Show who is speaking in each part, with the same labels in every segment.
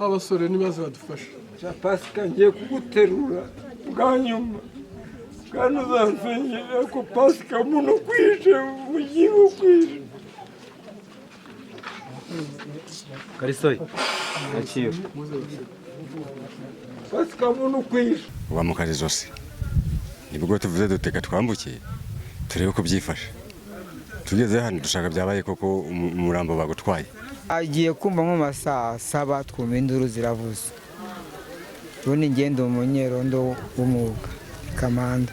Speaker 1: abasore nibaze badufasha
Speaker 2: Pasika ngiye kuguterura bwa nyuma kandi uzansengera ko Pasika muno kwije ugiye kwije
Speaker 3: Karisoyi aciye
Speaker 2: Pasika muno kwije
Speaker 4: wa mukazi zose nibwo tuvuze duteka twambukiye turebe ko byifashe tugeze hano dushaka byabaye koko umurambo bagutwaye
Speaker 5: agiye kumva nko masaa 7 twumva induru ziravuze ubundi ngendo umunyerondo w'umwuga kamanda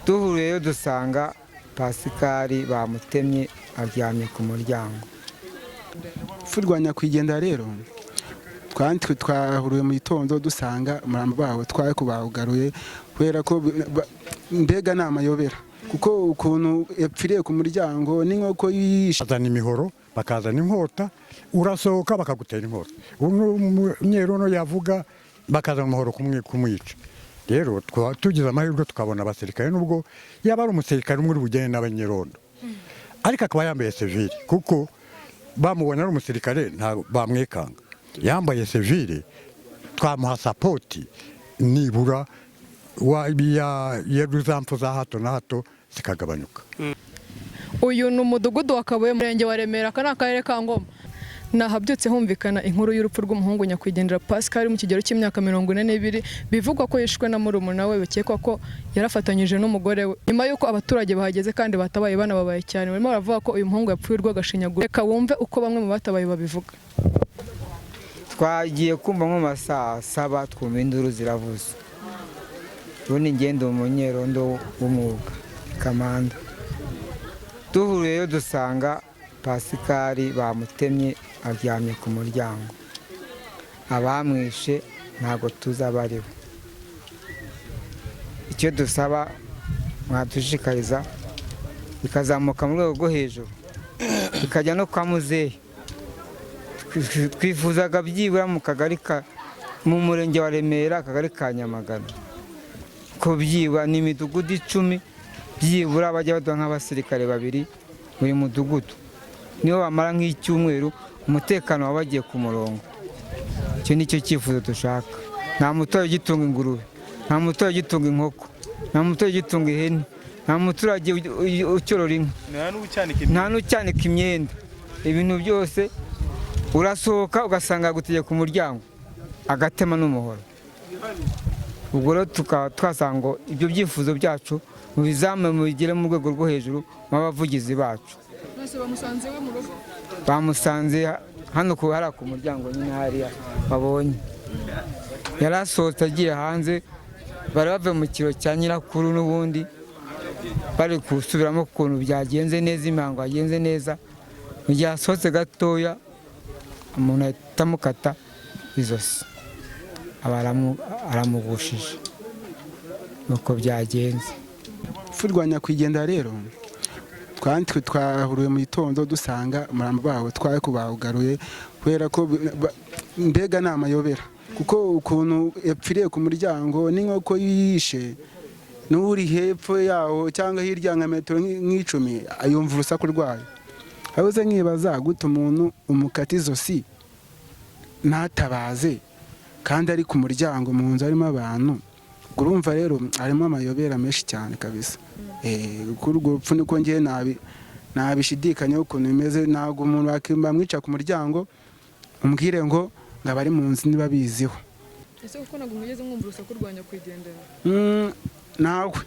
Speaker 5: duhuriyeyo dusanga Pasikari bamutemye aryamye ku muryango
Speaker 1: furwanya kwigendera rero twahuriye mu gitondo dusanga umurambo bawo twaye kubawugaruye kubera ko mbega namayobera kuko ukuntu yapfiriye ku muryango n'inkoko yishe
Speaker 6: bazana imihoro bakazana inkota urasohoka bakagutera inkota umunyerono yavuga bakazana umuhoro kumwica rero tugize amahirwe tukabona abasirikare nubwo yaba ari umusirikare umwe uri bugende n'abanyerondo ariko akaba yambaye civile kuko bamubona ari umusirikare bamwekanga yambaye civile twamuha sapoti nibura ya ruzamfu za hato na hato zikagabanyuka.
Speaker 7: Uyu ni umudugudu wa Kabuye murenge wa Remera kana akarere ka Ngoma nahabyutse humvikana inkuru y'urupfu rw'umuhungu nyakwigendera Pascal mu kigero cy'imyaka 42 bivugwa ko yishwe na murumuna we bikekwa ko yarafatanyije n'umugore we nyuma yuko abaturage bahageze kandi batabaye banababaye cyane barimo baravuga ko uyu muhungu yapfuye rw'agashinyaguro reka wumve uko bamwe mu batabaye babivuga.
Speaker 5: Twagiye kumva nko masaa 7 twumva induru ziravuze ubundi ngendo umunyerondo w'umwuga kamanda duhuriyeyo dusanga Pasikari bamutemye aryamye ku muryango abamwishe ntago tuzabariwe icyo dusaba mwadushikariza bikazamuka mu rwego rwo hejuru bikajya no kwa muzehe twifuzaga byibura mu kagari mu murenge wa Remera akagari ka Nyamagana ko byibura n'imidugudu 10 byibura bajya baduha nk'abasirikare 2 muri mudugudu niyo bamara nk'icyumweru umutekano wabagiye ku murongo cyo nicyo cyifuzo dushaka nta muturage gitunga ingurube nta muturage gitunga inkoko nta muturage gitunga ihene nta muturage ucyorora inka nta n'ucyanika imyenda ibintu byose urasohoka ugasanga gutegeka ku muryango agatema n'umuhoro ubwo rero twasanga ngo ibyo byifuzo byacu mu bizame mu bigere mu rwego rwo hejuru mu bavugizi bacu bamusanze hano hari ku muryango nyine hariya babonye yarasohotse agiye hanze bari bave mu kiro cya nyirakuru n'ubundi bari kusubiramo ukuntu byagenze neza imihango yagenze neza mu gihe asohotse gatoya umuntu ahita amukata izosi aramugushije nuko byagenze
Speaker 1: furwanya kwigendera rero twahuriye mu gitondo dusanga umurambo bawo twaye kubawugaruye kubera ko mbega namayobera kuko ukuntu yapfiriye ku muryango n'inkoko yishe n'uri hepfo yawo cyangwa hirya nka metero nk'icumi ayumva urusaku rwayo abuze nkibaza gute umuntu umukata izosi ntatabaze kandi ari ku muryango mu nzu harimo abantu urumva rero harimo amayobera menshi cyane kabisa kuri urwo rupfu niko ngiye nabishidikanya ukuntu bimeze ntabwo umuntu bamwica ku muryango umbwire ngo ngaba ari mu nzu niba biziho
Speaker 7: ese kuko ntabwo mwigeze mwumva urusaku rwanya kwigendera
Speaker 1: nawe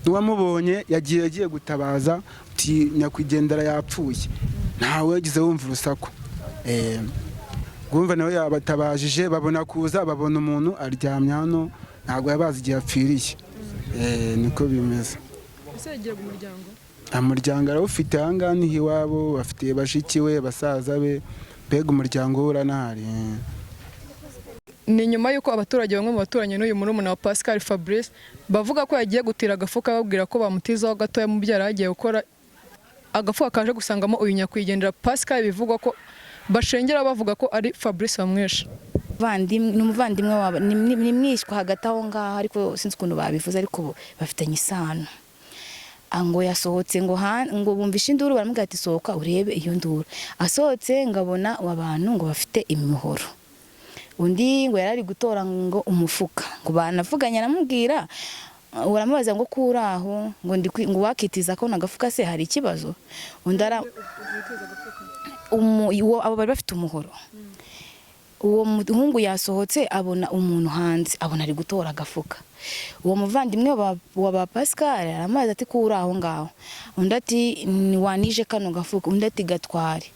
Speaker 1: uwamubonye yagiye gutabaza uti nyakwigendera yapfuye ntawe yagize wumva urusaku gwumva nawe yabatabajije babona kuza babona umuntu aryamye hano ntabwo yabazi igihe apfiriye niko bimeze
Speaker 7: ese yagiye ku muryango
Speaker 1: umuryango arawufite ahangaha niho iwabo bafitiye bashiki we basaza be mbega umuryango we uranahari
Speaker 7: ni nyuma y'uko abaturage bamwe mu baturanye n'uyu murumuna wa Pascal Fabrice bavuga ko yagiye gutira agafuka babwira ko bamutizaho gatoya mu byara yagiye gukora agafuka kaje gusangamo uyu nyakwigendera Pascal bivugwa ko bashengera bavuga ko ari Fabrice wamwishe
Speaker 8: n'umuvandimwe wabo ni mwishwa hagati aho ngaho ariko sinzi ukuntu babivuze ariko bafitanye isano ngo yasohotse ngo bumvishe induru, baramubwira ati sohoka urebe iyo nduru. Asohotse ngabona abantu ngo bafite imihoro, undi ngo yarari gutora ngo umufuka, ngo banavuganye aramubwira, uramubaza ngo kuraho ngo wakitiza ko nagafuka se hari ikibazo. Undi abo bari bafite umuhoro. Uwo muhungu yasohotse abona umuntu hanze, abona ari gutora agafuka. Uwo muvandimwe wa ba Pascal aramaze ati kuraho ngaho. Undi ati wanije kano gafuka, undi ati gatware.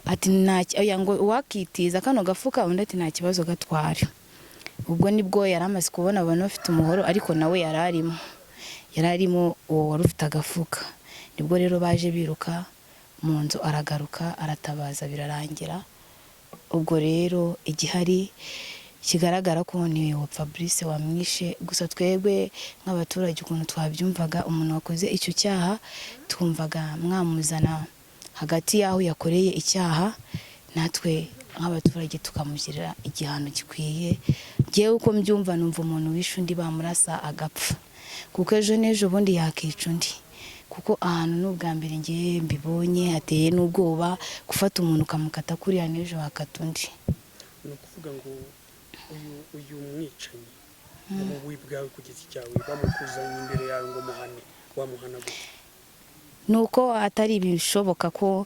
Speaker 8: Ati ngo wakitiza kano gafuka, undi ati nta kibazo gatware. Ubwo nibwo yaramaze kubona abantu bafite umuhoro, ariko nawe yararimo uwo wari ufite agafuka. Nibwo rero baje biruka mu nzu, aragaruka aratabaza birarangira. Ubwo rero igihari kigaragara ko ni wa Fabrice wamwishe. Gusa twebwe nk'abaturage ukuntu twabyumvaga, umuntu wakoze icyo cyaha twumvaga mwamuzana hagati y'aho yakoreye icyaha, natwe nk'abaturage tukamugirira igihano gikwiye. Ngewe uko mbyumva numva umuntu wishe undi bamurasa agapfa, kuko ejo n'ejo bundi yakica undi. Kuko ahantu n'ubwa mbere ngiye mbibonye hateye n'ubwoba, gufata umuntu ukamukata kuriya n'ejo hakata undi.
Speaker 9: Ni ukuvuga ngo uyu mwicanyi wowe bwawe ku giti cyawe bamukuzanye imbere yawe ngo muhane, wamuhana gute?
Speaker 8: Nuko atari ibishoboka ko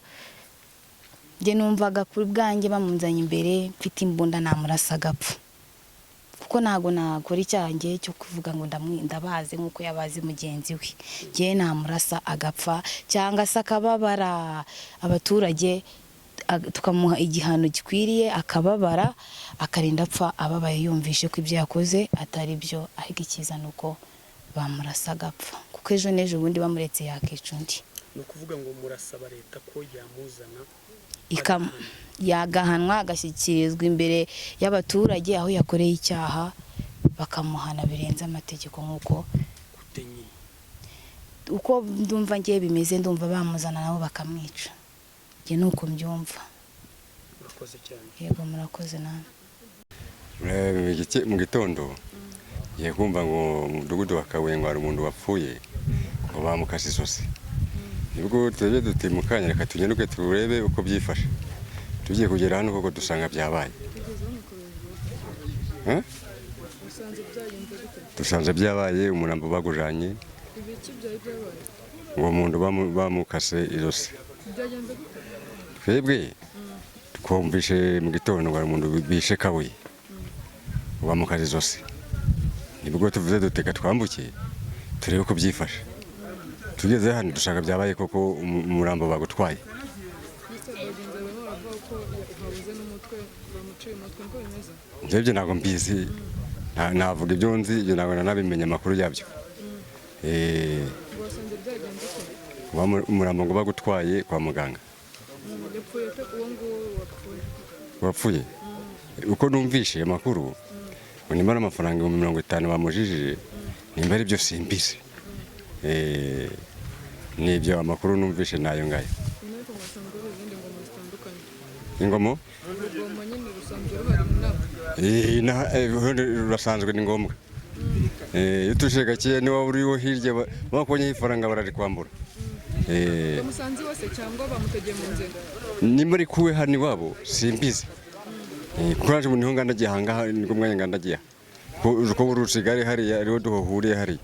Speaker 8: njye numvaga kuri bwanjye bamunzanye imbere mfite imbunda namurasa agapfa, kuko ntago nakora icyaha ngiye cyo kuvuga ngo ndabaze nk'uko yabaze mugenzi we. Ngiye namurasa agapfa, cyangwa se akababara, abaturage tukamuha igihano gikwiriye, akababara akarinda apfa ababaye yumvishe ko ibyo yakoze atari byo, ahubwo ikiza nuko bamurasa agapfa, kuko ejo n'ejo bundi bamuretse yakica undi.
Speaker 9: Ni ukuvuga ngo murasaba leta ko yamuzana
Speaker 8: yagahanwa, agashyikirizwa imbere y'abaturage aho yakoreye icyaha, bakamuhana birenze amategeko. Nk'uko uko ndumva ngiye bimeze, ndumva bamuzana nabo bakamwica. Njye nuko mbyumva.
Speaker 9: Murakoze cyane.
Speaker 8: Yego murakoze namwe.
Speaker 4: Mu gitondo ngiye kumva ngo mu mudugudu wa Kabuye hari umuntu wapfuye, ngo bamukase isosi. Nibwo twebwe duti mu kanya reka tugenduke turebe uko byifashe. Tugiye kugera hano koko dusanga byabaye. Dusanze byabaye, umurambo bagujanye. Uwo muntu bamukase izosi. Twebwe twumvishe mu gitondo ngo umuntu bishe Kabuye, bamukase izosi. Nibwo tuvuze duteka twambuke turebe uko byifashe. Tugeze hano dushaka byabaye koko umurambo bagutwaye. Njye ntabwo mbizi, navuga ibyo nzi, ibyo ntabwo nanabimenye amakuru yabyo. Umurambo ngo bagutwaye kwa muganga. Wapfuye uko numvishe amakuru, ngo nimba n'amafaranga 50 bamujijije, nimba ari byo simbizi. Nibyo amakuru numvishe nayo ngayo. Ingomo? Rurasanzwe ni ngombwa. Iyo tuje gakiye niba uriho hirya bakonye ifaranga bararikwambura.
Speaker 7: Bamusanze wose cyangwa bamutegeye mu nzira?
Speaker 4: Nimba ari kuwe hano iwabo simbizi. Kuraje mu niho ngandagiye hangaha niko mwanya ngandagiye. Ko urusigare hari ariho duhuriye hari.